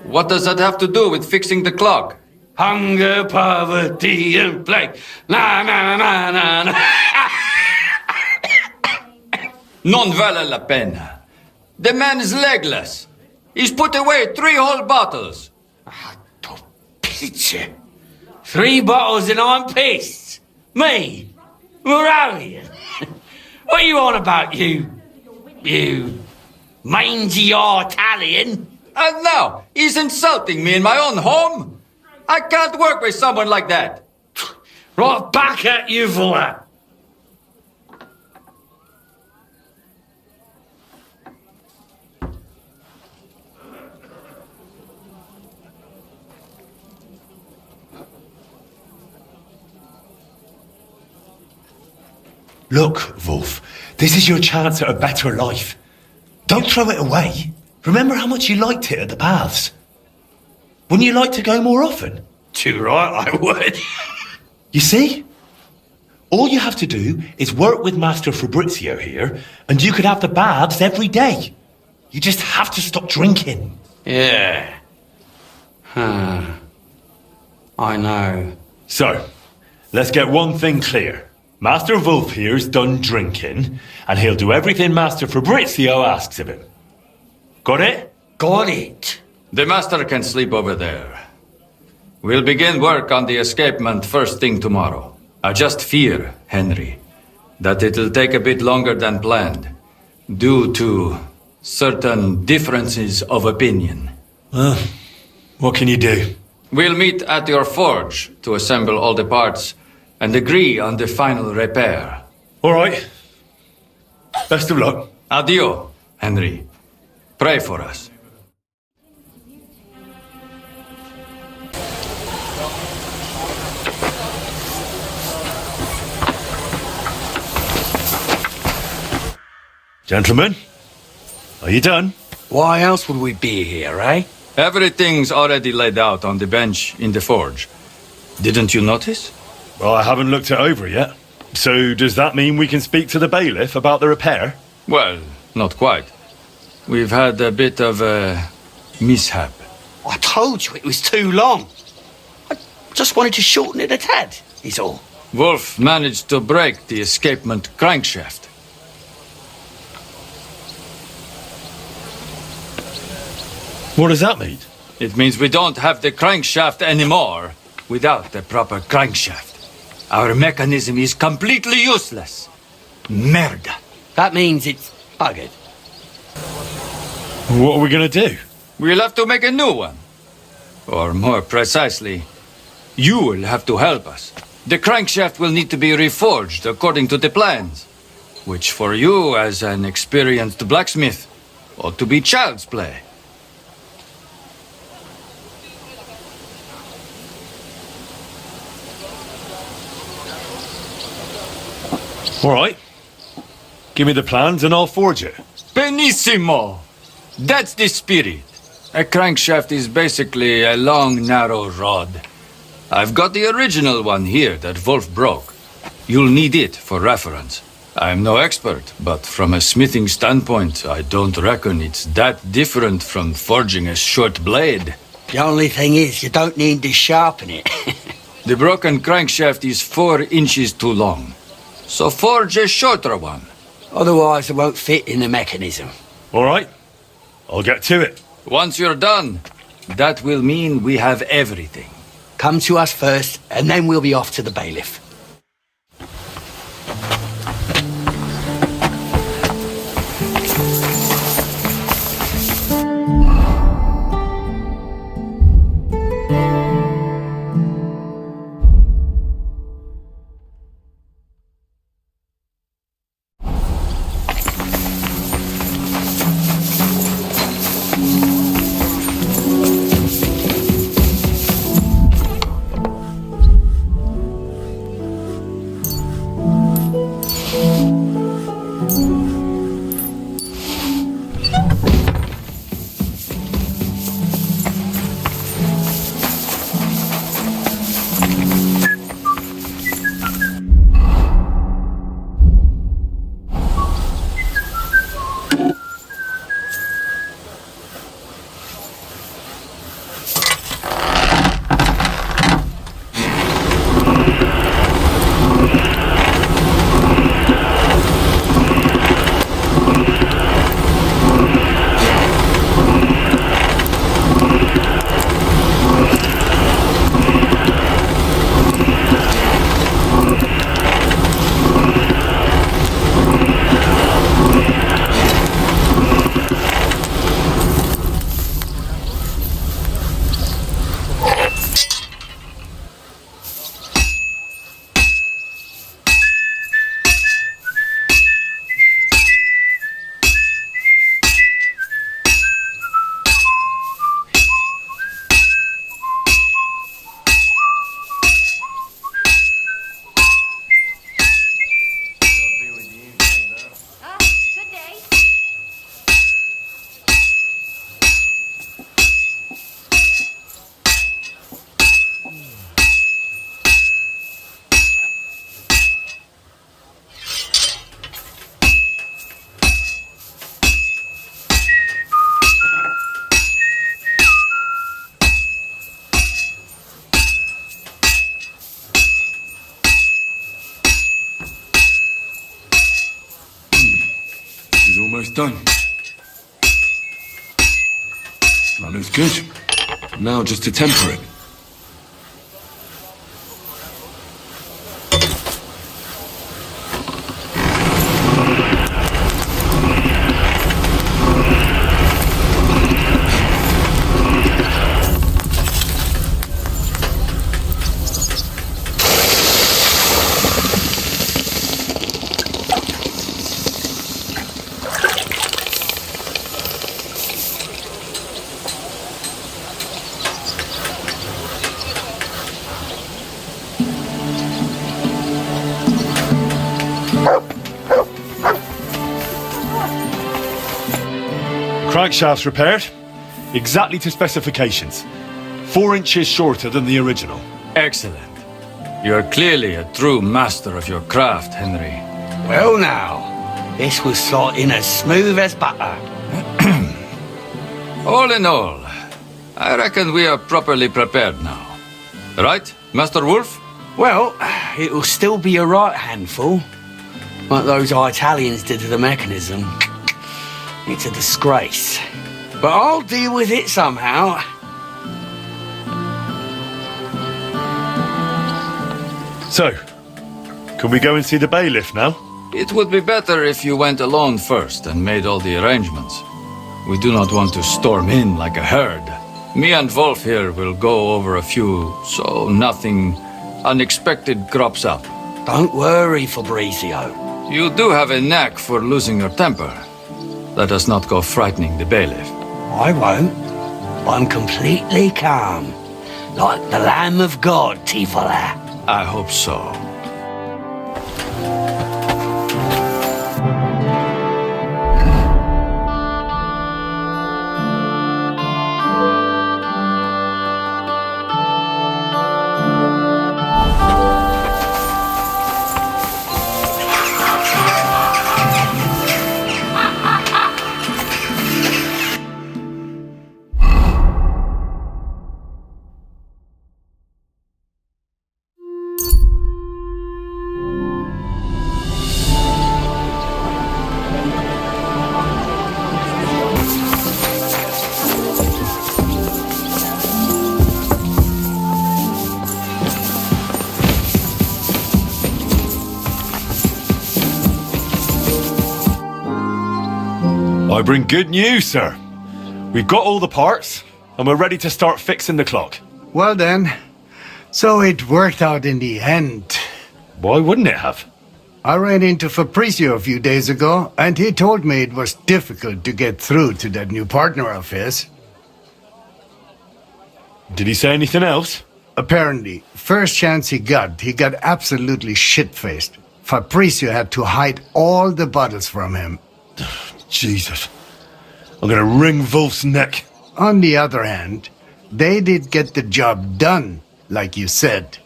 What does that have to do with fixing the clock? Hunger, poverty, and plague. Na na na na na. Non vale la pena. The man is legless. He's put away 3 whole bottles. Pizza. 3 bottles and I'm pissed. Me? Moralian? What are you on about, you mangy Italian? And now, he's insulting me in my own home? I can't work with someone like that. Right back at you for that. Look, Wolf, this is your chance at a better life. Don't throw it away. Remember how much you liked it at the baths. Wouldn't you like to go more often? Too right, I would. You see? All you have to do is work with Master Fabrizio here, and you could have the baths every day. You just have to stop drinking. Yeah. I know. So, let's get one thing clear. Master Wolf here's done drinking, and he'll do everything Master Fabrizio asks of him. Got it? Got it. The master can sleep over there. We'll begin work on the escapement first thing tomorrow. I just fear, Henry, that it'll take a bit longer than planned, due to certain differences of opinion. What can you do? We'll meet at your forge to assemble all the parts and agree on the final repair. All right. Best of luck. Adio, Henry. Pray for us. Gentlemen, are you done? Why else would we be here, eh? Everything's already laid out on the bench in the forge. Didn't you notice? Well, I haven't looked it over yet. So does that mean we can speak to the bailiff about the repair? Well, not quite. We've had a bit of a mishap. I told you it was too long. I just wanted to shorten it a tad, is all. Wolf managed to break the escapement crankshaft. What does that mean? It means we don't have the crankshaft anymore without the proper crankshaft. Our mechanism is completely useless. Merda. That means it's buggered. What are we going to do? We'll have to make a new one. Or more precisely, you will have to help us. The crankshaft will need to be reforged according to the plans, which for you as an experienced blacksmith ought to be child's play. All right. Give me the plans and I'll forge it. Benissimo! That's the spirit. A crankshaft is basically a long, narrow rod. I've got the original one here that Wolf broke. You'll need it for reference. I'm no expert, but from a smithing standpoint, I don't reckon it's that different from forging a short blade. The only thing is, you don't need to sharpen it. The broken crankshaft is 4 inches too long. So forge a shorter one. Otherwise, it won't fit in the mechanism. All right. I'll get to it. Once you're done, that will mean we have everything. Come to us first, and then we'll be off to the bailiff. Almost done. That looks good. Now just to temper it. Crankshaft's repaired, exactly to specifications. 4 inches shorter than the original. Excellent. You're clearly a true master of your craft, Henry. Well now, this will slot in as smooth as butter. All in all, I reckon we are properly prepared now. Right, Master Wolf? Well, it'll still be a right handful. Like those Italians did to the mechanism. It's a disgrace. But I'll deal with it somehow. So, can we go and see the bailiff now? It would be better if you went alone first and made all the arrangements. We do not want to storm in like a herd. Me and Wolf here will go over a few, so nothing unexpected crops up. Don't worry, Fabrizio. You do have a knack for losing your temper. Let us not go frightening the bailiff. I won't. I'm completely calm. Like the Lamb of God, Tivola. I hope so. I bring good news, sir. We've got all the parts, and we're ready to start fixing the clock. Well then, so it worked out in the end. Why wouldn't it have? I ran into Fabrizio a few days ago, and he told me it was difficult to get through to that new partner of his. Did he say anything else? Apparently, first chance he got absolutely shit-faced. Fabrizio had to hide all the bottles from him. Jesus. I'm gonna wring Wolf's neck. On the other hand, they did get the job done, like you said.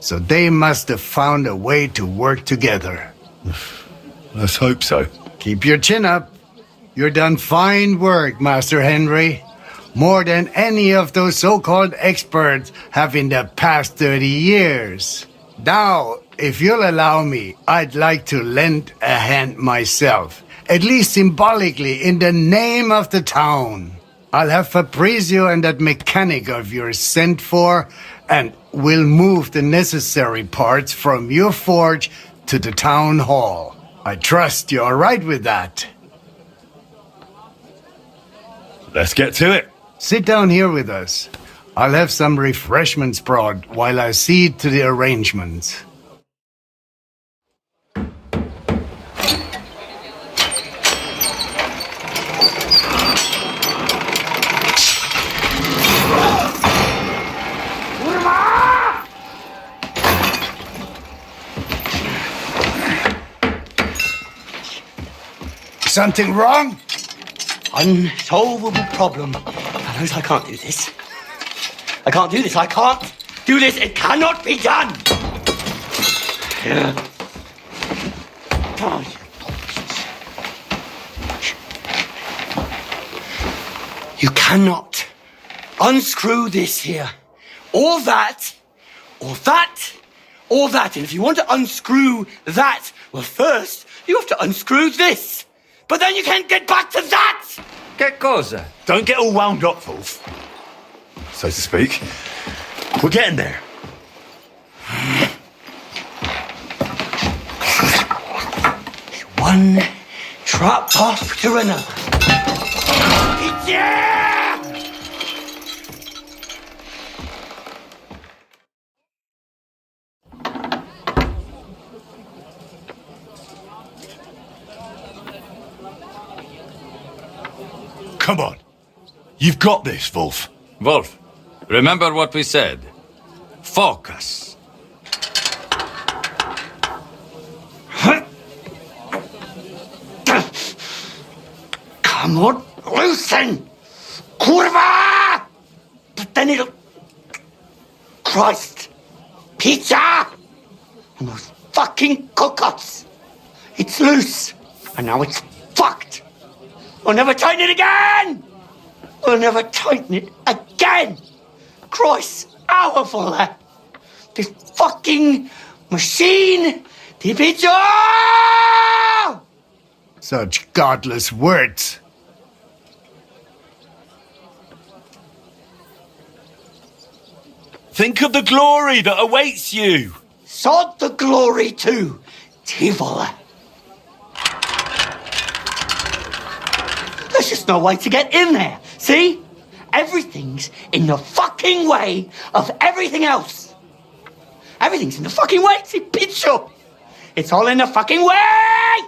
So they must have found a way to work together. Let's hope so. Keep your chin up. You're done fine work, Master Henry. More than any of those so-called experts have in the past 30 years. Now, if you'll allow me, I'd like to lend a hand myself. At least symbolically, in the name of the town. I'll have Fabrizio and that mechanic of yours sent for, and we'll move the necessary parts from your forge to the town hall. I trust you're all right with that. Let's get to it. Sit down here with us. I'll have some refreshments brought while I see to the arrangements. Something wrong? Unsolvable problem. Fellows, I can't do this. I can't do this. I can't do this. It cannot be done. You cannot unscrew this here. Or that, or that, or that. And if you want to unscrew that, well, first, you have to unscrew this. But then you can't get back to that! Che cosa? Don't get all wound up, Wolf. So to speak. We're getting there. One drop off to another. Yeah! Come on. You've got this, Wolf. Wolf, remember what we said. Focus. Come on, loosen! Kurva! But then it'll... Christ! Pizza! And those fucking cocottes! It's loose, and now it's fucked! I'll never tighten it again! I'll never tighten it again! Christ, powerful that! This fucking machine! The pizza! Such godless words. Think of the glory that awaits you. Sod the glory too, Tivola. There's just no way to get in there. See? Everything's in the fucking way of everything else. Everything's in the fucking way. See, picture. It's all in the fucking way.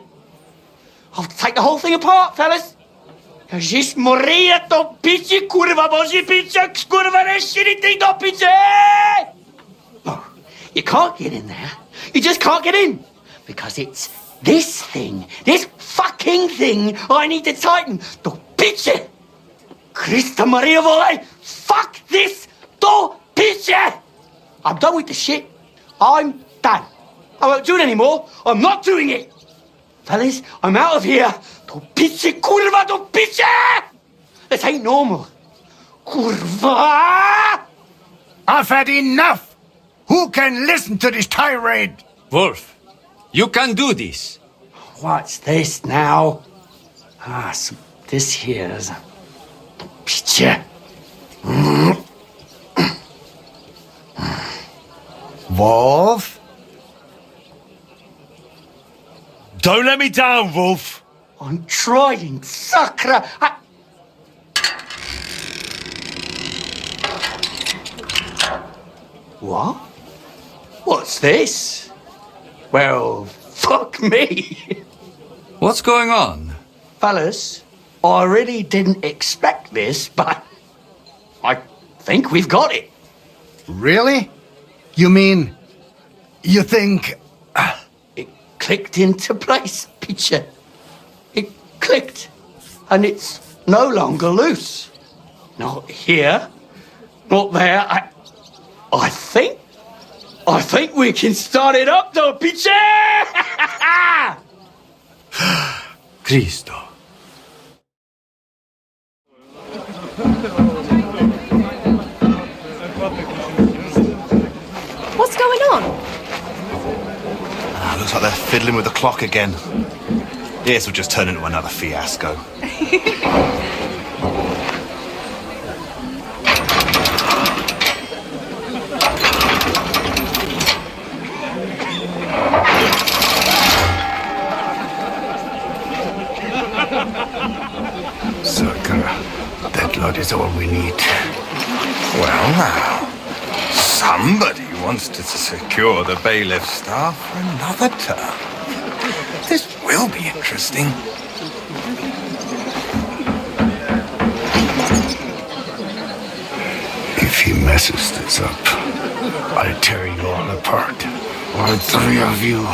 I'll take the whole thing apart, fellas. Just morire to pici, kurva, boži piča, kurva, reširiti do piče! No, you can't get in there. You just can't get in. Because it's this thing, this fucking thing I need to tighten. To piče! Christa Maria Vole, fuck this to piče! I'm done with the shit. I'm done. I won't do it anymore. I'm not doing it. Fellas, I'm out of here. To piče, kurva, to piče! This ain't normal. Kurva! I've had enough! Who can listen to this tirade? Wolf, you can do this. What's this now? This here's... Piče. Wolf? Don't let me down, Wolf. I'm trying, Sakra. What? What's this? Well, fuck me. What's going on? Fellas, I really didn't expect this, but I think we've got it. Really? You mean... you think... It clicked into place, Picha. It clicked, and it's no longer loose. Not here, not there. I think we can start it up, though, Picha! Cristo. What's going on? Looks like they're fiddling with the clock again. This will just turn into another fiasco. Sucker, that lot is all we need. Well, now, somebody wants to secure the bailiff's staff for another term. This will be interesting. If he messes this up, I'll tear you all apart. All three of you.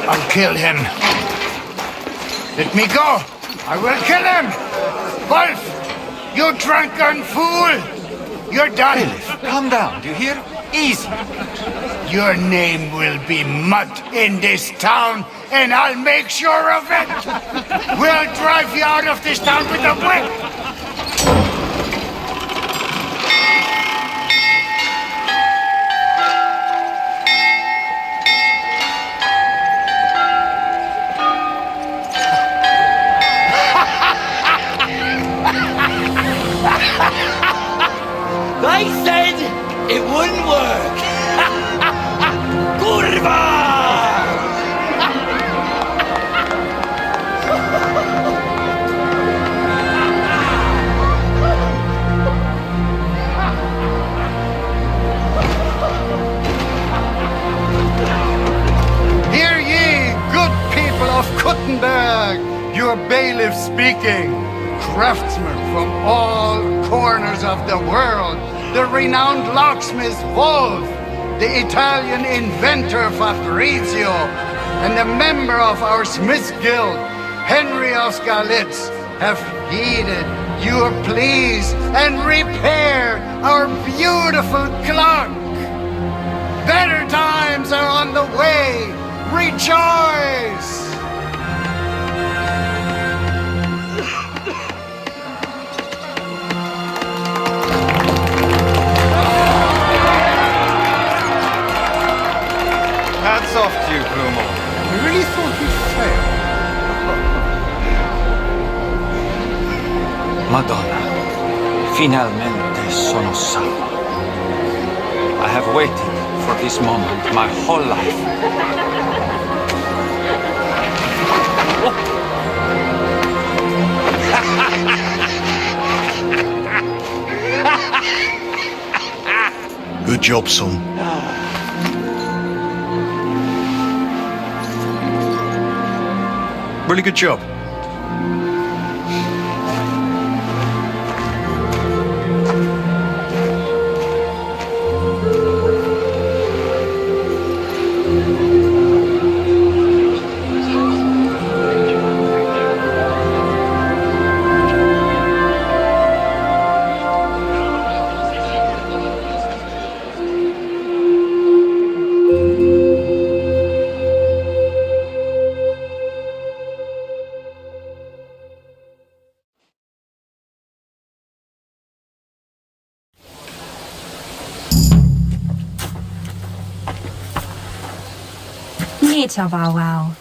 I'll kill him. Let me go. I will kill him. Wolf! You drunken fool! You're done! Bailiff, calm down, do you hear? Easy. Your name will be mud in this town, and I'll make sure of it! We'll drive you out of this town with a whip! They said it wouldn't work. Kurva! Hear ye, good people of Kuttenberg, your bailiff speaking. Craftsmen from all corners of the world, the renowned locksmith Wolf, the Italian inventor Fabrizio, and the member of our Smiths Guild, Henry of Skalitz, have heeded your pleas and repaired our beautiful clock. Better times are on the way. Rejoice! Hats off to you, Plumo. I really thought you'd fail. Madonna, finalmente sono salvo. I have waited for this moment my whole life. Good job, son. Really good job. Nie to, wow.